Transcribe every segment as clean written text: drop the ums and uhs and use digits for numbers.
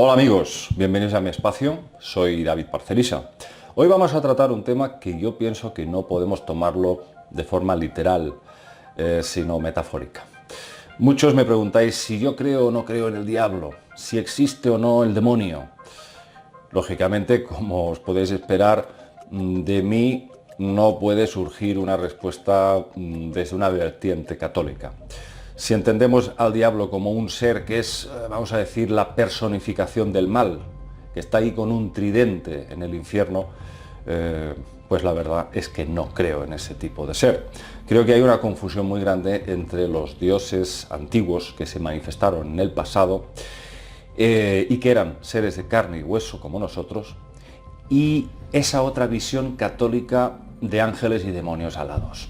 Hola amigos, bienvenidos a mi espacio, soy David Parcerisa. Hoy vamos a tratar un tema que yo pienso que no podemos tomarlo de forma literal, sino metafórica. Muchos me preguntáis si yo creo o no creo en el diablo, si existe o no el demonio. Lógicamente, como os podéis esperar, de mí no puede surgir una respuesta desde una vertiente católica. Si entendemos al diablo como un ser que es, vamos a decir, la personificación del mal, que está ahí con un tridente en el infierno, pues la verdad es que no creo en ese tipo de ser. Creo que hay una confusión muy grande entre los dioses antiguos que se manifestaron en el pasado y que eran seres de carne y hueso como nosotros, y esa otra visión católica de ángeles y demonios alados.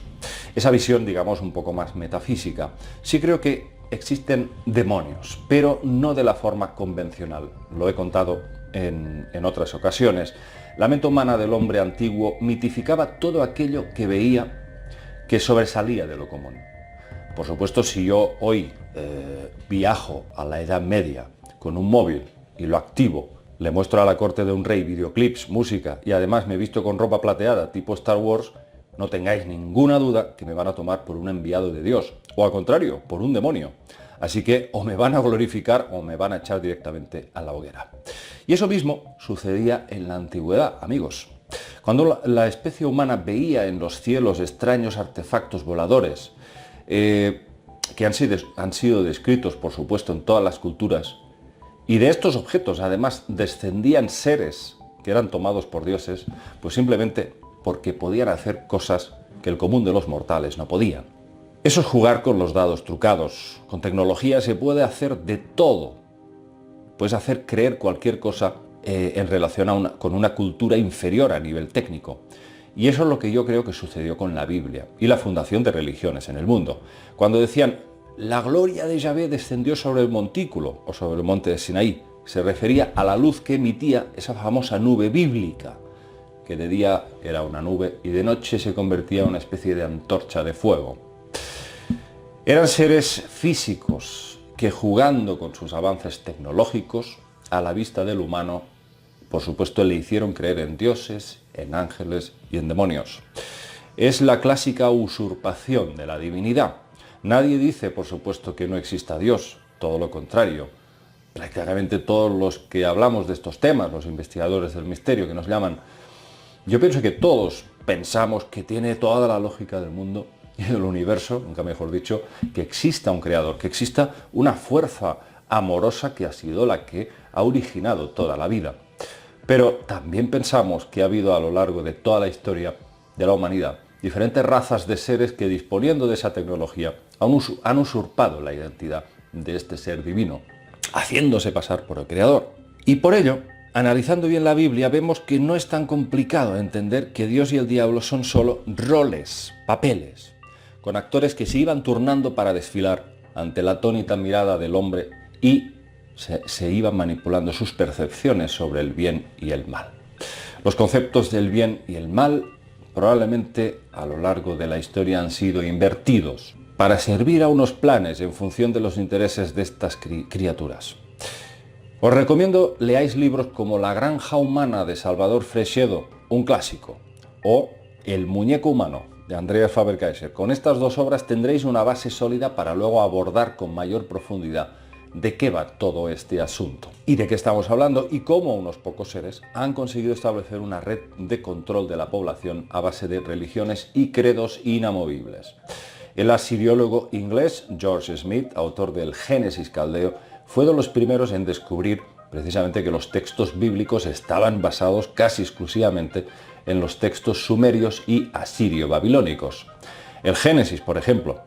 Esa visión, digamos, un poco más metafísica. Sí creo que existen demonios, pero no de la forma convencional. Lo he contado en otras ocasiones. La mente humana del hombre antiguo mitificaba todo aquello que veía que sobresalía de lo común. Por supuesto, si yo hoy viajo a la Edad Media con un móvil y lo activo, le muestro a la corte de un rey videoclips, música y además me visto con ropa plateada tipo Star Wars, no tengáis ninguna duda que me van a tomar por un enviado de Dios, o al contrario, por un demonio. Así que o me van a glorificar o me van a echar directamente a la hoguera. Y eso mismo sucedía en la antigüedad, amigos. Cuando la especie humana veía en los cielos extraños artefactos voladores, que han sido descritos, por supuesto, en todas las culturas, y de estos objetos, además, descendían seres que eran tomados por dioses, pues simplemente porque podían hacer cosas que el común de los mortales no podían. Eso es jugar con los dados trucados. Con tecnología se puede hacer de todo. Puedes hacer creer cualquier cosa en relación con una cultura inferior a nivel técnico. Y eso es lo que yo creo que sucedió con la Biblia y la fundación de religiones en el mundo. Cuando decían, la gloria de Yahvé descendió sobre el montículo o sobre el monte de Sinaí, se refería a la luz que emitía esa famosa nube bíblica, que de día era una nube y de noche se convertía en una especie de antorcha de fuego. Eran seres físicos que, jugando con sus avances tecnológicos, a la vista del humano, por supuesto, le hicieron creer en dioses, en ángeles y en demonios. Es la clásica usurpación de la divinidad. Nadie dice, por supuesto, que no exista Dios, todo lo contrario. Prácticamente todos los que hablamos de estos temas, los investigadores del misterio que nos llaman, yo pienso que todos pensamos que tiene toda la lógica del mundo y del universo, nunca mejor dicho, que exista un creador, que exista una fuerza amorosa que ha sido la que ha originado toda la vida. Pero también pensamos que ha habido a lo largo de toda la historia de la humanidad diferentes razas de seres que, disponiendo de esa tecnología, han usurpado la identidad de este ser divino, haciéndose pasar por el creador. Y por ello, analizando bien la Biblia, vemos que no es tan complicado entender que Dios y el diablo son solo roles, papeles, con actores que se iban turnando para desfilar ante la atónita mirada del hombre y se iban manipulando sus percepciones sobre el bien y el mal. Los conceptos del bien y el mal probablemente a lo largo de la historia han sido invertidos para servir a unos planes en función de los intereses de estas criaturas. Os recomiendo leáis libros como La granja humana de Salvador Freixedo, un clásico, o El muñeco humano de Andreas Faber-Kaiser. Con estas dos obras tendréis una base sólida para luego abordar con mayor profundidad de qué va todo este asunto y de qué estamos hablando y cómo unos pocos seres han conseguido establecer una red de control de la población a base de religiones y credos inamovibles. El asiriólogo inglés George Smith, autor del Génesis caldeo, fue de los primeros en descubrir precisamente que los textos bíblicos estaban basados casi exclusivamente en los textos sumerios y asirio-babilónicos. El Génesis, por ejemplo,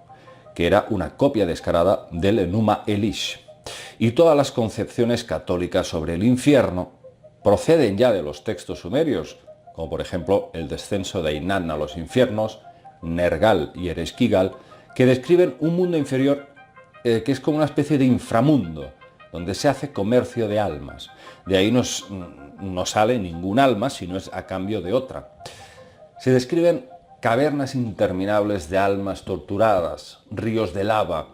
que era una copia descarada del Enuma Elish. Y todas las concepciones católicas sobre el infierno proceden ya de los textos sumerios, como por ejemplo el descenso de Inanna a los infiernos, Nergal y Ereshkigal, que describen un mundo inferior que es como una especie de inframundo, donde se hace comercio de almas. De ahí no sale ningún alma, sino es a cambio de otra. Se describen cavernas interminables de almas torturadas, ríos de lava.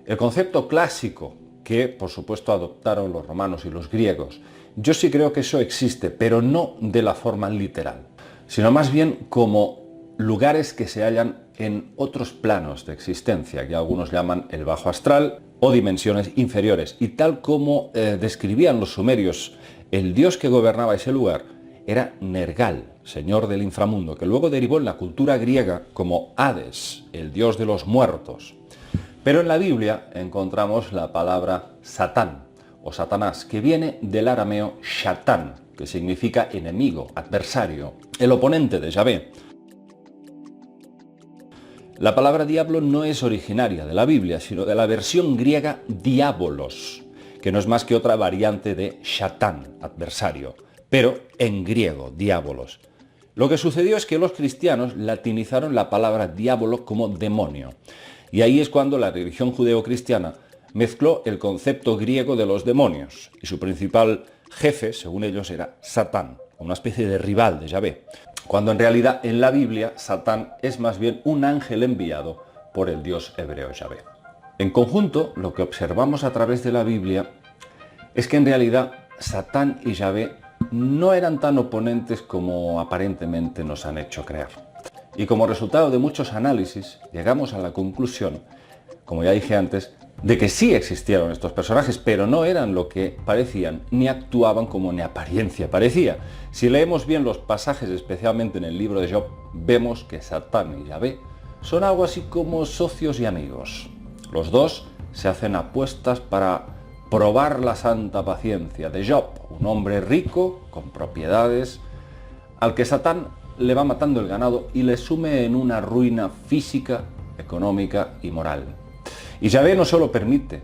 El concepto clásico que por supuesto adoptaron los romanos y los griegos. Yo sí creo que eso existe, pero no de la forma literal, sino más bien como lugares que se hallan en otros planos de existencia, que algunos llaman el bajo astral o dimensiones inferiores. Y tal como describían los sumerios, el dios que gobernaba ese lugar era Nergal, señor del inframundo, que luego derivó en la cultura griega como Hades, el dios de los muertos. Pero en la Biblia encontramos la palabra Satán o Satanás, que viene del arameo Shatán, que significa enemigo, adversario, el oponente de Yahvé. La palabra diablo no es originaria de la Biblia, sino de la versión griega diabolos, que no es más que otra variante de Shatán, adversario, pero en griego, diabolos. Lo que sucedió es que los cristianos latinizaron la palabra diablo como demonio, y ahí es cuando la religión judeocristiana mezcló el concepto griego de los demonios, y su principal jefe, según ellos, era Satán, una especie de rival de Yahvé, cuando en realidad en la Biblia Satán es más bien un ángel enviado por el dios hebreo Yahvé. En conjunto, lo que observamos a través de la Biblia es que en realidad Satán y Yahvé no eran tan oponentes como aparentemente nos han hecho creer. Y como resultado de muchos análisis, llegamos a la conclusión, como ya dije antes, de que sí existieron estos personajes, pero no eran lo que parecían, ni actuaban como en apariencia parecía. Si leemos bien los pasajes, especialmente en el libro de Job, vemos que Satán y Yahvé son algo así como socios y amigos. Los dos se hacen apuestas para probar la santa paciencia de Job, un hombre rico, con propiedades, al que Satán le va matando el ganado y le sume en una ruina física, económica y moral. Y Yahvé no solo permite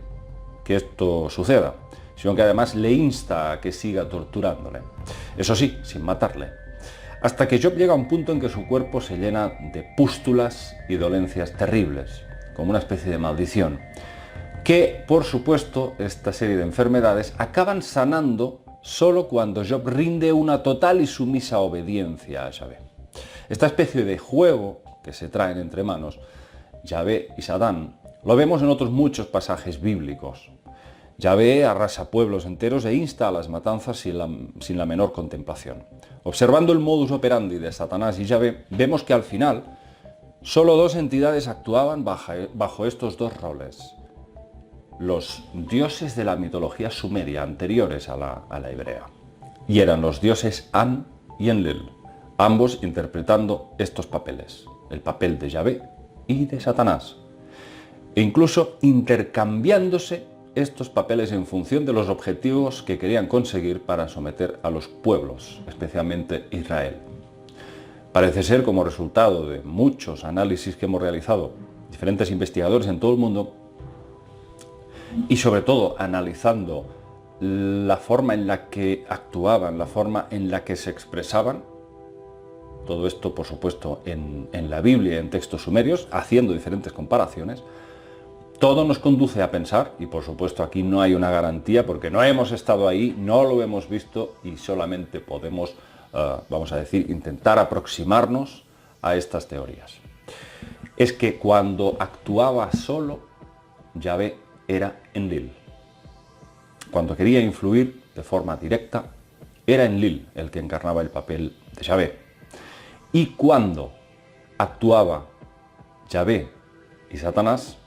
que esto suceda, sino que además le insta a que siga torturándole. Eso sí, sin matarle. Hasta que Job llega a un punto en que su cuerpo se llena de pústulas y dolencias terribles, como una especie de maldición, que, por supuesto, esta serie de enfermedades acaban sanando solo cuando Job rinde una total y sumisa obediencia a Yahvé. Esta especie de juego que se traen entre manos, Yahvé y Satán, lo vemos en otros muchos pasajes bíblicos. Yahvé arrasa pueblos enteros e insta a las matanzas sin la menor contemplación. Observando el modus operandi de Satanás y Yahvé, vemos que al final solo dos entidades actuaban bajo estos dos roles. Los dioses de la mitología sumeria anteriores a la hebrea. Y eran los dioses An y Enlil, ambos interpretando estos papeles, el papel de Yahvé y de Satanás, e incluso intercambiándose estos papeles en función de los objetivos que querían conseguir para someter a los pueblos, especialmente Israel. Parece ser, como resultado de muchos análisis que hemos realizado diferentes investigadores en todo el mundo, y sobre todo analizando la forma en la que actuaban, la forma en la que se expresaban, todo esto por supuesto en la Biblia y en textos sumerios, haciendo diferentes comparaciones, todo nos conduce a pensar, y por supuesto aquí no hay una garantía porque no hemos estado ahí, no lo hemos visto y solamente podemos, vamos a decir, intentar aproximarnos a estas teorías. Es que cuando actuaba solo, Yahvé era Enlil. Cuando quería influir de forma directa, era Enlil el que encarnaba el papel de Yahvé. Y cuando actuaba Yahvé y Satanás,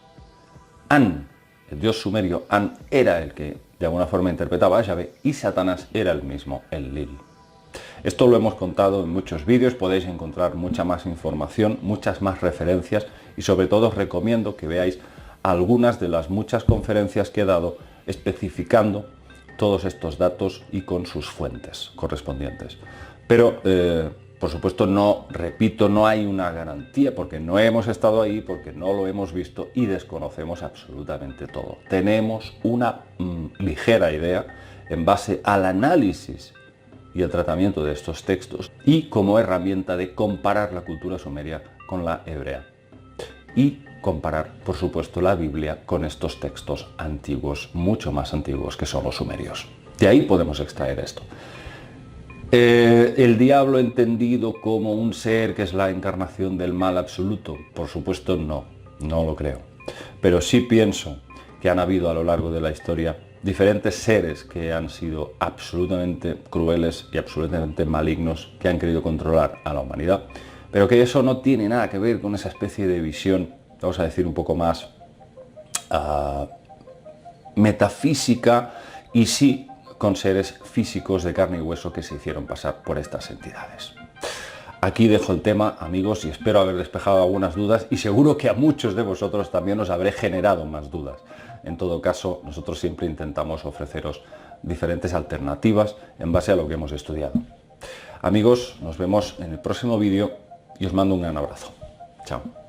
An, el dios sumerio An, era el que de alguna forma interpretaba a Yahvé y Satanás era el mismo Enlil. Esto lo hemos contado en muchos vídeos, podéis encontrar mucha más información, muchas más referencias y sobre todo os recomiendo que veáis algunas de las muchas conferencias que he dado especificando todos estos datos y con sus fuentes correspondientes. Pero, por supuesto, no hay una garantía porque no hemos estado ahí, porque no lo hemos visto y desconocemos absolutamente todo. Tenemos una ligera idea en base al análisis y el tratamiento de estos textos y como herramienta de comparar la cultura sumeria con la hebrea. Y comparar, por supuesto, la Biblia con estos textos antiguos, mucho más antiguos que son los sumerios. De ahí podemos extraer esto. El diablo entendido como un ser que es la encarnación del mal absoluto, por supuesto no lo creo. Pero sí pienso que han habido a lo largo de la historia, diferentes seres que han sido absolutamente crueles y absolutamente malignos, que han querido controlar a la humanidad, pero que eso no tiene nada que ver con esa especie de visión, vamos a decir, un poco más metafísica, y sí con seres físicos de carne y hueso que se hicieron pasar por estas entidades. Aquí dejo el tema, amigos, y espero haber despejado algunas dudas, y seguro que a muchos de vosotros también os habré generado más dudas. En todo caso, nosotros siempre intentamos ofreceros diferentes alternativas en base a lo que hemos estudiado. Amigos, nos vemos en el próximo vídeo y os mando un gran abrazo. Chao.